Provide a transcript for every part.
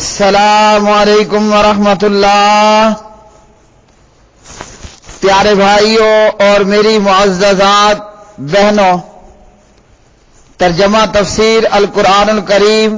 السلام علیکم ورحمۃ اللہ۔ پیارے بھائیوں اور میری معززات بہنوں، ترجمہ تفسیر القرآن الکریم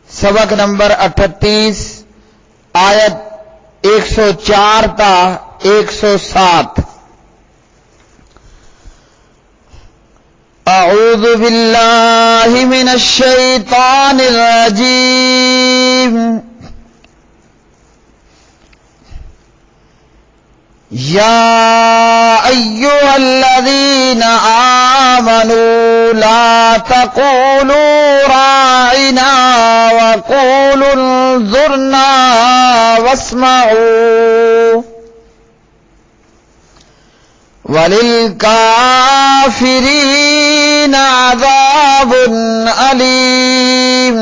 سبق نمبر 38 آیت 104 تا 107۔ اعوذ باللہ من الشیطان الرجیم۔ یا ایھا الذین آمنوا لا تقولوا راعنا وقولوا انظرنا واسمعوا وَلِلْكَافِرِينَ عَذَابٌ أَلِيمٌ۔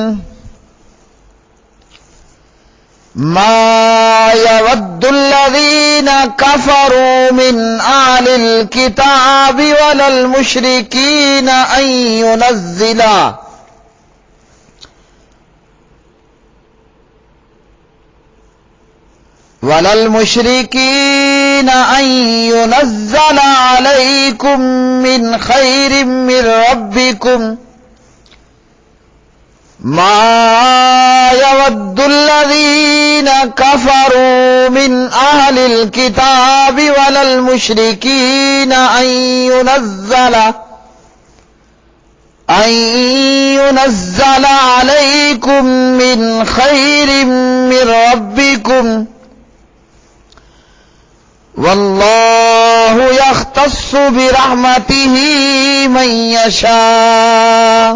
مَا يَوَدُّ الَّذِينَ كَفَرُوا مِنْ أَهْلِ الْكِتَابِ وَلَا الْمُشْرِكِينَ أن ينزل عليكم من خير من ربكم ما يود الذين كفروا من أهل الكتاب ولا المشركين أن ينزل عليكم من خير من ربكم واللہ یختص برحمتہ من یشاء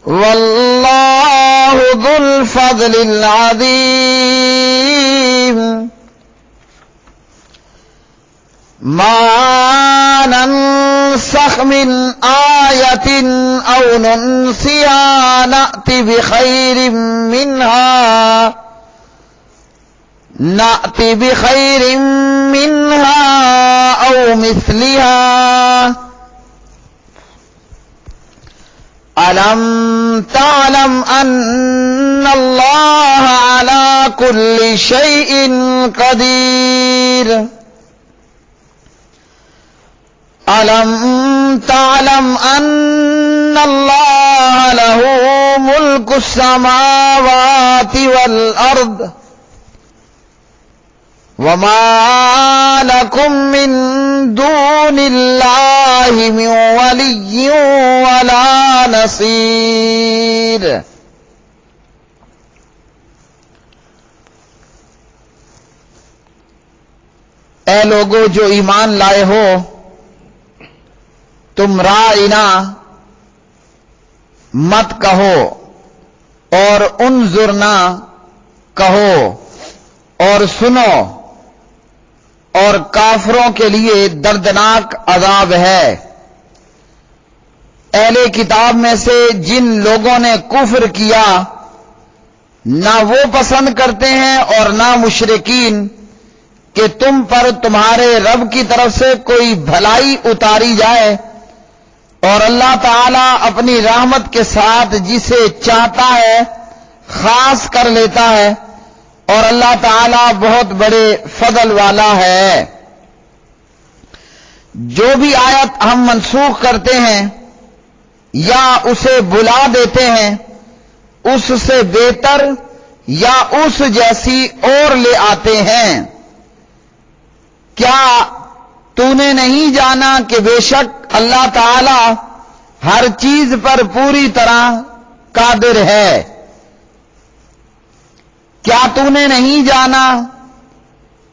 واللہ ذو الفضل العظیم۔ ما ننسخ من آیۃ او ننسها نأت بخیر منها او مثلها الم تعلم ان اللہ على كل شيء قدیر۔ الم تعلم ان اللہ له ملک السماوات والارض وما لكم من دون اللہ من ولی ولا نصیر۔ اے لوگو جو ایمان لائے ہو، تم راعنا مت کہو اور انظرنا کہو اور سنو، اور کافروں کے لیے دردناک عذاب ہے۔ اہل کتاب میں سے جن لوگوں نے کفر کیا، نہ وہ پسند کرتے ہیں اور نہ مشرکین کہ تم پر تمہارے رب کی طرف سے کوئی بھلائی اتاری جائے، اور اللہ تعالیٰ اپنی رحمت کے ساتھ جسے چاہتا ہے خاص کر لیتا ہے، اور اللہ تعالیٰ بہت بڑے فضل والا ہے۔ جو بھی آیت ہم منسوخ کرتے ہیں یا اسے بلا دیتے ہیں، اس سے بہتر یا اس جیسی اور لے آتے ہیں۔ کیا تو نے نہیں جانا کہ بے شک اللہ تعالیٰ ہر چیز پر پوری طرح قادر ہے؟ کیا تو نے نہیں جانا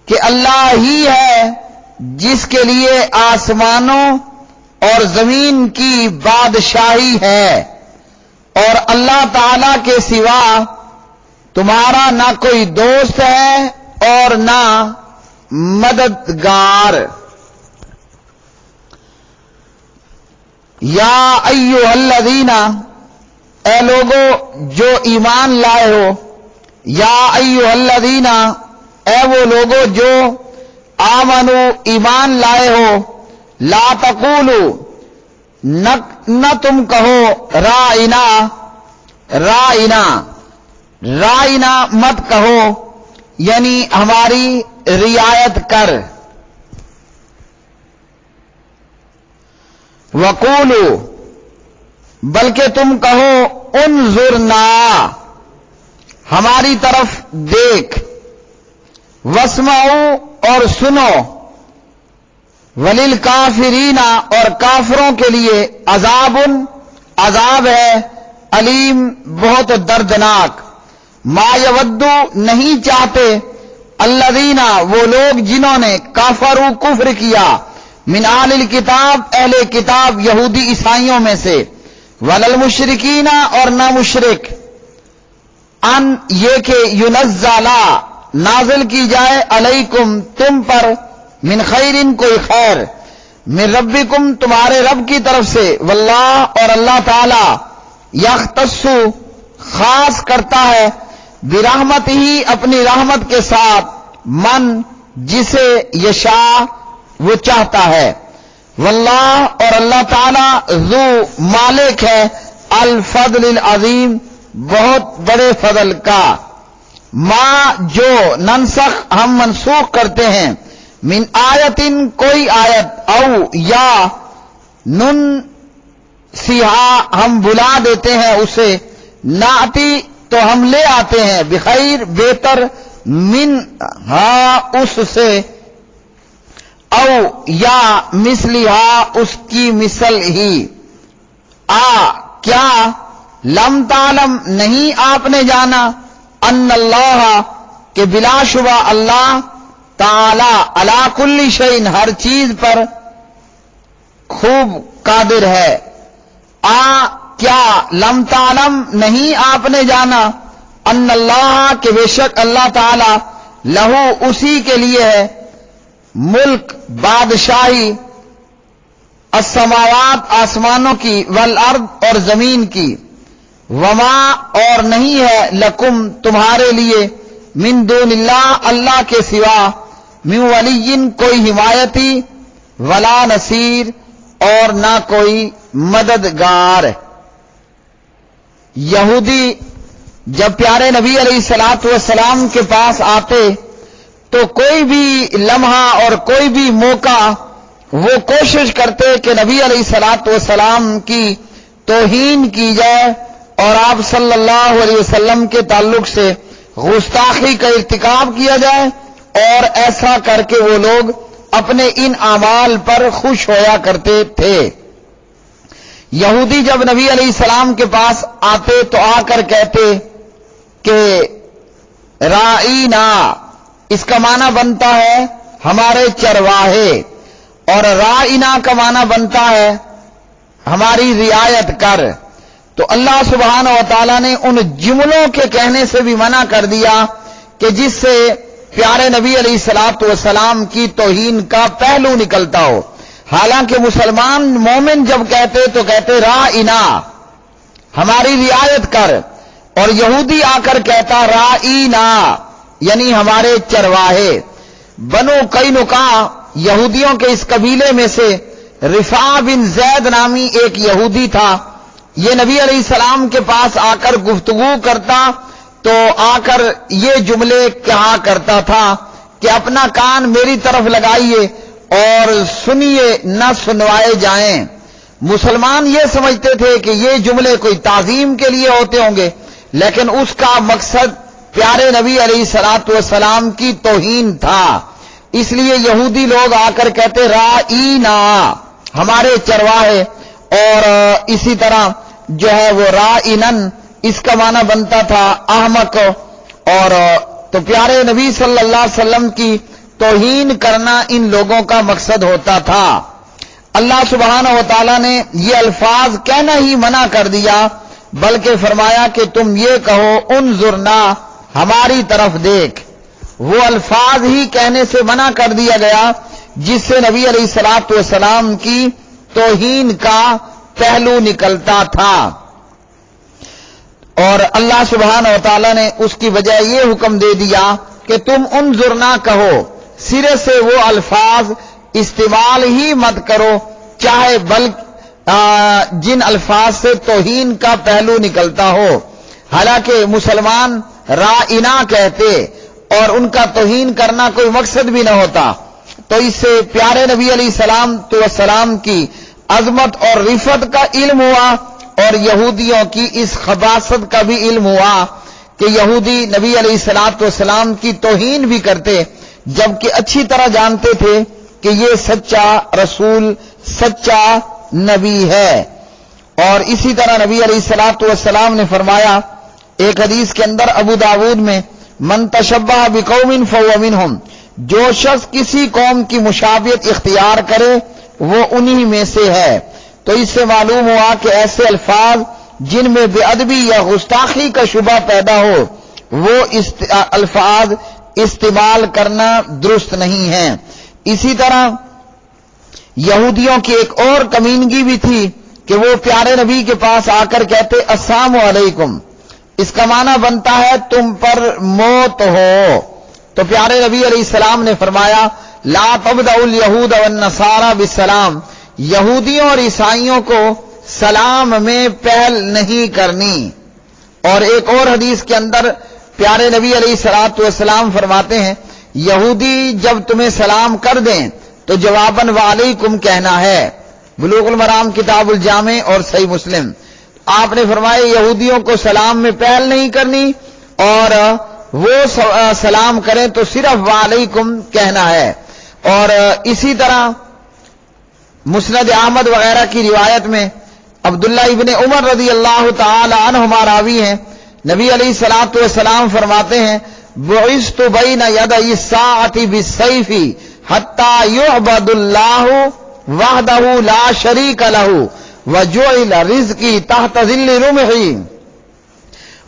کہ اللہ ہی ہے جس کے لیے آسمانوں اور زمین کی بادشاہی ہے، اور اللہ تعالی کے سوا تمہارا نہ کوئی دوست ہے اور نہ مددگار۔ یا ایھا الذین، اے لوگو جو ایمان لائے ہو، یا ایھا الذین، اے وہ لوگو جو آمنو ایمان لائے ہو، لا تقولو، نہ تم کہو راعنا، رائنا، رائنا مت کہو، یعنی ہماری رعایت کر. وقولو، بلکہ تم کہو انظرنا، ہماری طرف دیکھ. واسمعو، اور سنو. وللکافرین، اور کافروں کے لیے عذاب، عذاب ہے، علیم، بہت دردناک. ما یودو، نہیں چاہتے، الذین، وہ لوگ جنہوں نے کافروا، کفر کیا، من اہل الکتاب، اہل کتاب یہودی عیسائیوں میں سے، وللمشرکین، اور نہ مشرک، ان یہ کہ ینزلا، نازل کی جائے، علیکم، تم پر، من خیرن، کوئی خیر، من ربکم، تمہارے رب کی طرف سے، واللہ، اور اللہ تعالی، یختص، خاص کرتا ہے، برحمت ہی، اپنی رحمت کے ساتھ، من، جسے یشاء، وہ چاہتا ہے. واللہ، اور اللہ تعالی، ذو، مالک ہے، الفضل العظیم، بہت بڑے فضل کا. ما، جو، ننسخ، ہم منسوخ کرتے ہیں، من آیتن، کوئی آیت، او، یا، نن سیہا، ہم بلا دیتے ہیں اسے، ناتی، تو ہم لے آتے ہیں، بخیر، بہتر، من، ہاں، اس سے، او، یا، مثلہا، اس کی مثل ہی. کیا، لم تعلم، نہیں آپ نے جانا، ان اللہ، کہ بلا شبہ اللہ تعالی، علی کل شیء، ہر چیز پر، خوب قادر ہے. کیا، لم تعلم، نہیں آپ نے جانا، ان اللہ، کہ بے شک اللہ تعالی، لہو، اسی کے لیے ہے، ملک، بادشاہی، السماوات، آسمانوں کی، والارض، اور زمین کی، وما، اور نہیں ہے، لکم، تمہارے لیے، من دون اللہ، اللہ کے سوا، من ولی، کوئی حمایتی، ولا نصیر، اور نہ کوئی مددگار. یہودی جب پیارے نبی علیہ الصلوۃ والسلام کے پاس آتے تو کوئی بھی لمحہ اور کوئی بھی موقع وہ کوشش کرتے کہ نبی علیہ الصلوۃ والسلام کی توہین کی جائے اور آپ صلی اللہ علیہ وسلم کے تعلق سے گستاخی کا ارتکاب کیا جائے، اور ایسا کر کے وہ لوگ اپنے ان اعمال پر خوش ہویا کرتے تھے. یہودی جب نبی علیہ السلام کے پاس آتے تو آ کر کہتے کہ رائینا، اس کا معنی بنتا ہے ہمارے چرواہے، اور رائینا کا معنی بنتا ہے ہماری رعایت کر. تو اللہ سبحانہ و تعالیٰ نے ان جملوں کے کہنے سے بھی منع کر دیا کہ جس سے پیارے نبی علیہ الصلوۃ والسلام کی توہین کا پہلو نکلتا ہو. حالانکہ مسلمان مومن جب کہتے تو کہتے رائینا، ہماری رعایت کر، اور یہودی آ کر کہتا رائینا، یعنی ہمارے چرواہے. بنو قینقاع، یہودیوں کے اس قبیلے میں سے رفاع بن زید نامی ایک یہودی تھا. یہ نبی علیہ السلام کے پاس آ کر گفتگو کرتا تو آ کر یہ جملے کہا کرتا تھا کہ اپنا کان میری طرف لگائیے اور سنیے، نہ سنوائے جائیں. مسلمان یہ سمجھتے تھے کہ یہ جملے کوئی تعظیم کے لیے ہوتے ہوں گے، لیکن اس کا مقصد پیارے نبی علیہ الصلوۃ والسلام کی توہین تھا. اس لیے یہودی لوگ آ کر کہتے رائینا، ہمارے چرواہے، اور اسی طرح جو ہے وہ رائنن، اس کا معنی بنتا تھا احمق. اور تو پیارے نبی صلی اللہ علیہ وسلم کی توہین کرنا ان لوگوں کا مقصد ہوتا تھا. اللہ سبحانہ و تعالیٰ نے یہ الفاظ کہنا ہی منع کر دیا، بلکہ فرمایا کہ تم یہ کہو انظرنا، ہماری طرف دیکھ. وہ الفاظ ہی کہنے سے منع کر دیا گیا جس سے نبی علیہ الصلوۃ والسلام کی توہین کا پہلو نکلتا تھا. اور اللہ سبحانہ و تعالیٰ نے اس کی وجہ یہ حکم دے دیا کہ تم انظرنا کہو، سرے سے وہ الفاظ استعمال ہی مت کرو، چاہے جن الفاظ سے توہین کا پہلو نکلتا ہو. حالانکہ مسلمان رائنا کہتے اور ان کا توہین کرنا کوئی مقصد بھی نہ ہوتا۔ تو اس سے پیارے نبی علیہ السلام کی عظمت اور رفعت کا علم ہوا، اور یہودیوں کی اس خباثت کا بھی علم ہوا کہ یہودی نبی علیہ السلام کی توہین بھی کرتے، جبکہ اچھی طرح جانتے تھے کہ یہ سچا رسول، سچا نبی ہے۔ اور اسی طرح نبی علیہ السلام نے فرمایا ایک حدیث کے اندر ابو داود میں، من تشبہ بقوم فہو منہم، جو شخص کسی قوم کی مشابہت اختیار کرے وہ انہی میں سے ہے۔ تو اس سے معلوم ہوا کہ ایسے الفاظ جن میں بے ادبی یا گستاخی کا شبہ پیدا ہو وہ الفاظ استعمال کرنا درست نہیں ہے۔ اسی طرح یہودیوں کی ایک اور کمینگی بھی تھی کہ وہ پیارے نبی کے پاس آ کر کہتے السلام علیکم، اس کا معنی بنتا ہے تم پر موت ہو۔ تو پیارے نبی علیہ السلام نے فرمایا لا تبدأ الیہود والنصارى بالسلام، یہودیوں اور عیسائیوں کو سلام میں پہل نہیں کرنی۔ اور ایک اور حدیث کے اندر پیارے نبی علیہ السلام فرماتے ہیں یہودی جب تمہیں سلام کر دیں تو جواباً وعلیکم کہنا ہے، بلوغ المرام کتاب الجامع اور صحیح مسلم۔ آپ نے فرمایا یہودیوں کو سلام میں پہل نہیں کرنی، اور وہ سلام کریں تو صرف وعلیکم کہنا ہے۔ اور اسی طرح مسند احمد وغیرہ کی روایت میں عبداللہ ابن عمر رضی اللہ تعالی عنہما راوی ہیں، نبی علیہ السلام فرماتے ہیں بعثت بین یدی الساعۃ بالسیف حتی یعبد اللہ وحدہ لا شریک لہ وجعل رزقی تحت ظل رمحی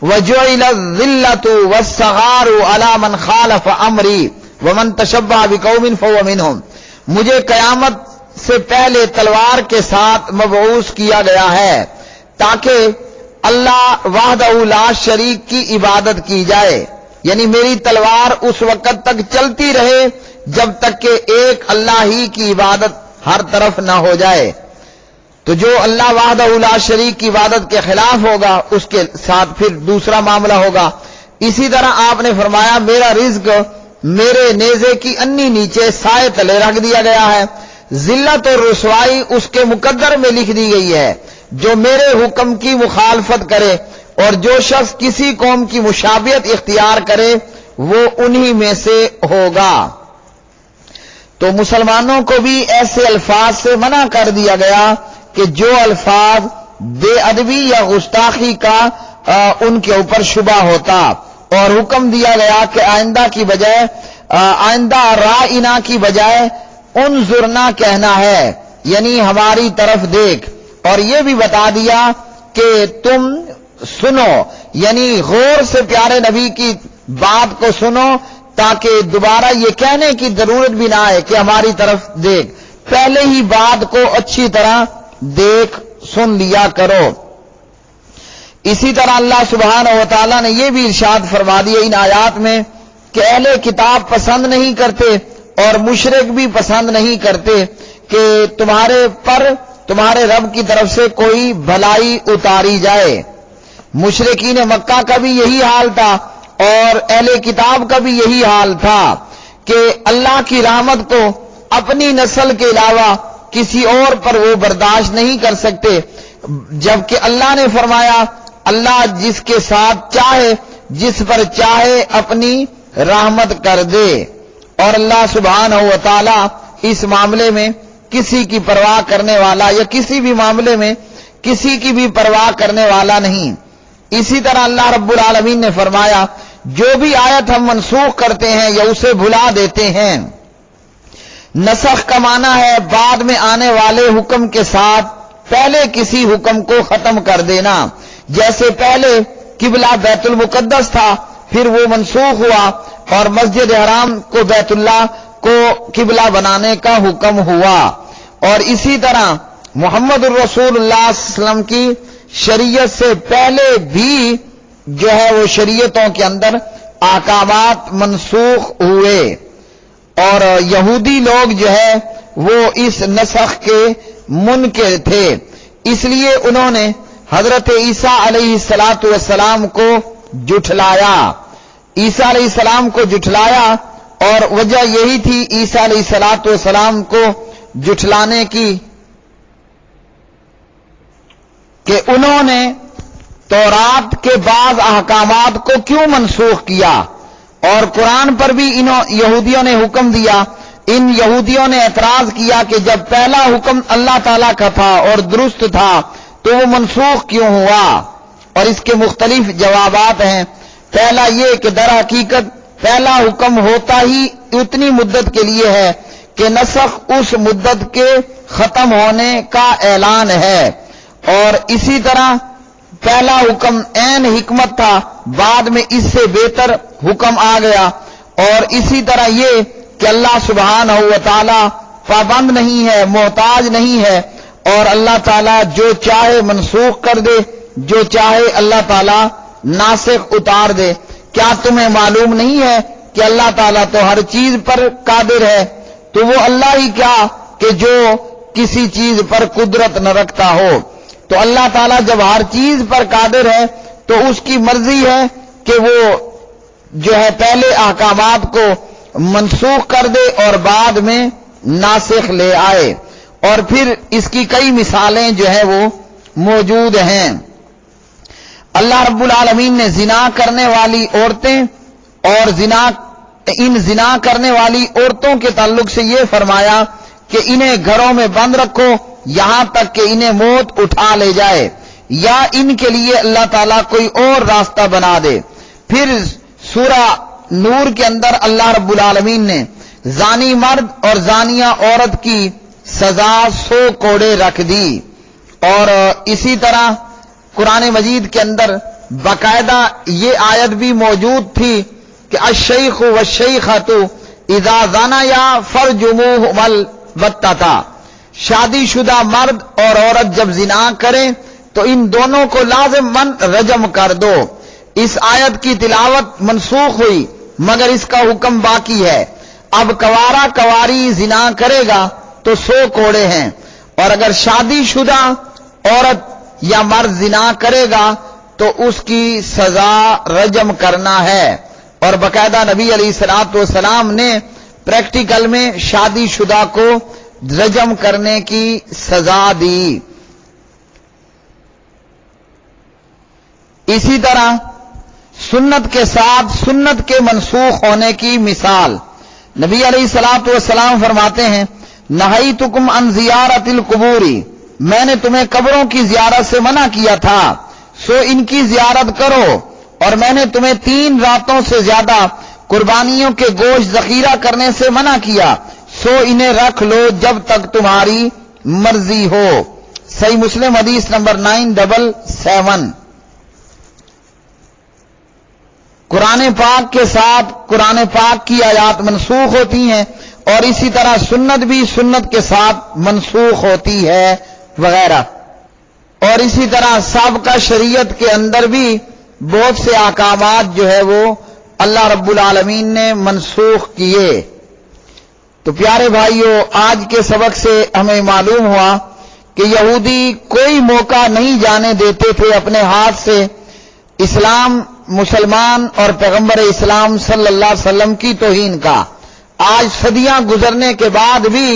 وجعل الذلۃ والصغار علی من خالف امری ومن تشبہ بقوم فہو منہم، مجھے قیامت سے پہلے تلوار کے ساتھ مبعوث کیا گیا ہے تاکہ اللہ وحدہ لا شریک کی عبادت کی جائے، یعنی میری تلوار اس وقت تک چلتی رہے جب تک کہ ایک اللہ ہی کی عبادت ہر طرف نہ ہو جائے۔ تو جو اللہ وحدہ لا شریک کی عبادت کے خلاف ہوگا اس کے ساتھ پھر دوسرا معاملہ ہوگا۔ اسی طرح آپ نے فرمایا میرا رزق میرے نیزے کی انی نیچے سائے تلے رکھ دیا گیا ہے، ذلت اور رسوائی اس کے مقدر میں لکھ دی گئی ہے جو میرے حکم کی مخالفت کرے، اور جو شخص کسی قوم کی مشابہت اختیار کرے وہ انہی میں سے ہوگا۔ تو مسلمانوں کو بھی ایسے الفاظ سے منع کر دیا گیا کہ جو الفاظ بے ادبی یا گستاخی کا ان کے اوپر شبہ ہوتا، اور حکم دیا گیا کہ آئندہ رائنا کی بجائے انظرنا کہنا ہے، یعنی ہماری طرف دیکھ، اور یہ بھی بتا دیا کہ تم سنو، یعنی غور سے پیارے نبی کی بات کو سنو تاکہ دوبارہ یہ کہنے کی ضرورت بھی نہ آئے کہ ہماری طرف دیکھ، پہلے ہی بات کو اچھی طرح دیکھ سن لیا کرو۔ اسی طرح اللہ سبحانہ و تعالیٰ نے یہ بھی ارشاد فرما دیا ان آیات میں کہ اہل کتاب پسند نہیں کرتے اور مشرک بھی پسند نہیں کرتے کہ تمہارے رب کی طرف سے کوئی بھلائی اتاری جائے۔ مشرکین مکہ کا بھی یہی حال تھا اور اہل کتاب کا بھی یہی حال تھا کہ اللہ کی رحمت کو اپنی نسل کے علاوہ کسی اور پر وہ برداشت نہیں کر سکتے، جبکہ اللہ نے فرمایا اللہ جس کے ساتھ چاہے جس پر چاہے اپنی رحمت کر دے، اور اللہ سبحانہ و تعالی اس معاملے میں کسی کی پرواہ کرنے والا یا کسی بھی معاملے میں کسی کی بھی پرواہ کرنے والا نہیں۔ اسی طرح اللہ رب العالمین نے فرمایا جو بھی آیت ہم منسوخ کرتے ہیں یا اسے بھلا دیتے ہیں، نسخ کا معنی ہے بعد میں آنے والے حکم کے ساتھ پہلے کسی حکم کو ختم کر دینا، جیسے پہلے قبلہ بیت المقدس تھا پھر وہ منسوخ ہوا اور مسجد حرام کو بیت اللہ کو قبلہ بنانے کا حکم ہوا، اور اسی طرح محمد الرسول اللہ صلی اللہ علیہ وسلم کی شریعت سے پہلے بھی جو ہے وہ شریعتوں کے اندر احکامات منسوخ ہوئے، اور یہودی لوگ جو ہے وہ اس نسخ کے منکر تھے، اس لیے انہوں نے حضرت عیسیٰ علیہ السلام کو جھٹلایا، عیسیٰ علیہ السلام کو جھٹلایا، اور وجہ یہی تھی عیسیٰ علیہ السلام کو جھٹلانے کی کہ انہوں نے تورات کے بعض احکامات کو کیوں منسوخ کیا، اور قرآن پر بھی یہودیوں نے حکم دیا۔ ان یہودیوں نے اعتراض کیا کہ جب پہلا حکم اللہ تعالیٰ کا تھا اور درست تھا تو وہ منسوخ کیوں ہوا، اور اس کے مختلف جوابات ہیں۔ پہلا یہ کہ در حقیقت پہلا حکم ہوتا ہی اتنی مدت کے لیے ہے کہ نسخ اس مدت کے ختم ہونے کا اعلان ہے، اور اسی طرح پہلا حکم عین حکمت تھا، بعد میں اس سے بہتر حکم آ گیا، اور اسی طرح یہ کہ اللہ سبحانہ و تعالی پابند نہیں ہے، محتاج نہیں ہے، اور اللہ تعالیٰ جو چاہے منسوخ کر دے، جو چاہے اللہ تعالیٰ ناسخ اتار دے۔ کیا تمہیں معلوم نہیں ہے کہ اللہ تعالیٰ تو ہر چیز پر قادر ہے؟ تو وہ اللہ ہی کیا کہ جو کسی چیز پر قدرت نہ رکھتا ہو۔ تو اللہ تعالیٰ جب ہر چیز پر قادر ہے تو اس کی مرضی ہے کہ وہ جو ہے پہلے احکامات کو منسوخ کر دے اور بعد میں ناسخ لے آئے، اور پھر اس کی کئی مثالیں جو ہے وہ موجود ہیں۔ اللہ رب العالمین نے زنا کرنے والی عورتیں اور زنا کرنے والی عورتوں کے تعلق سے یہ فرمایا کہ انہیں گھروں میں بند رکھو یہاں تک کہ انہیں موت اٹھا لے جائے، یا ان کے لیے اللہ تعالیٰ کوئی اور راستہ بنا دے۔ پھر سورہ نور کے اندر اللہ رب العالمین نے زانی مرد اور زانیہ عورت کی سزا 100 کوڑے رکھ دی، اور اسی طرح قرآن مجید کے اندر باقاعدہ یہ آیت بھی موجود تھی کہ الشیخ والشیخۃ اذا زنیا فرجموہما البتۃ، شادی شدہ مرد اور عورت جب زنا کریں تو ان دونوں کو لازماً رجم کر دو۔ اس آیت کی تلاوت منسوخ ہوئی مگر اس کا حکم باقی ہے۔ اب کوارا کواری زنا کرے گا تو 100 کوڑے ہیں، اور اگر شادی شدہ عورت یا مرد زنا کرے گا تو اس کی سزا رجم کرنا ہے، اور باقاعدہ نبی علیہ السلام نے پریکٹیکل میں شادی شدہ کو رجم کرنے کی سزا دی۔ اسی طرح سنت کے ساتھ سنت کے منسوخ ہونے کی مثال، نبی علیہ السلام فرماتے ہیں نہیتکم عن زیارت القبور، میں نے تمہیں قبروں کی زیارت سے منع کیا تھا، سو ان کی زیارت کرو، اور میں نے تمہیں 3 راتوں سے زیادہ قربانیوں کے گوشت ذخیرہ کرنے سے منع کیا، سو انہیں رکھ لو جب تک تمہاری مرضی ہو۔ صحیح مسلم حدیث نمبر 977۔ قرآن پاک کے ساتھ قرآن پاک کی آیات منسوخ ہوتی ہیں، اور اسی طرح سنت بھی سنت کے ساتھ منسوخ ہوتی ہے وغیرہ، اور اسی طرح سابقہ شریعت کے اندر بھی بہت سے احکامات جو ہے وہ اللہ رب العالمین نے منسوخ کیے۔ تو پیارے بھائیو، آج کے سبق سے ہمیں معلوم ہوا کہ یہودی کوئی موقع نہیں جانے دیتے تھے اپنے ہاتھ سے اسلام، مسلمان اور پیغمبر اسلام صلی اللہ علیہ وسلم کی توہین کا۔ آج صدیاں گزرنے کے بعد بھی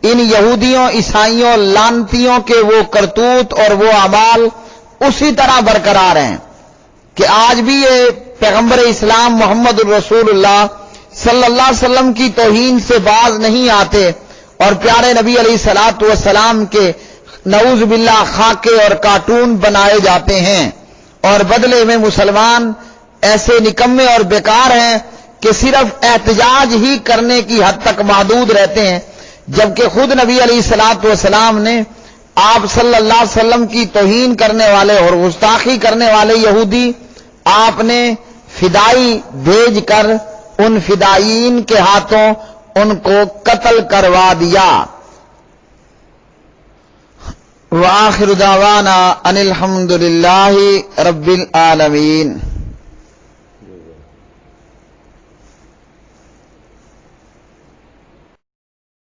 ان یہودیوں، عیسائیوں، لعنتیوں کے وہ کرتوت اور وہ اعمال اسی طرح برقرار ہیں کہ آج بھی یہ پیغمبر اسلام محمد الرسول اللہ صلی اللہ علیہ وسلم کی توہین سے باز نہیں آتے، اور پیارے نبی علیہ السلام کے نعوذ باللہ خاکے اور کارٹون بنائے جاتے ہیں، اور بدلے میں مسلمان ایسے نکمے اور بیکار ہیں کہ صرف احتجاج ہی کرنے کی حد تک محدود رہتے ہیں، جبکہ خود نبی علیہ السلام نے آپ صلی اللہ علیہ وسلم کی توہین کرنے والے اور گستاخی کرنے والے یہودی آپ نے فدائی بھیج کر ان فدائین کے ہاتھوں ان کو قتل کروا دیا۔ وآخر دعوانا ان الحمد للہ رب العالمین۔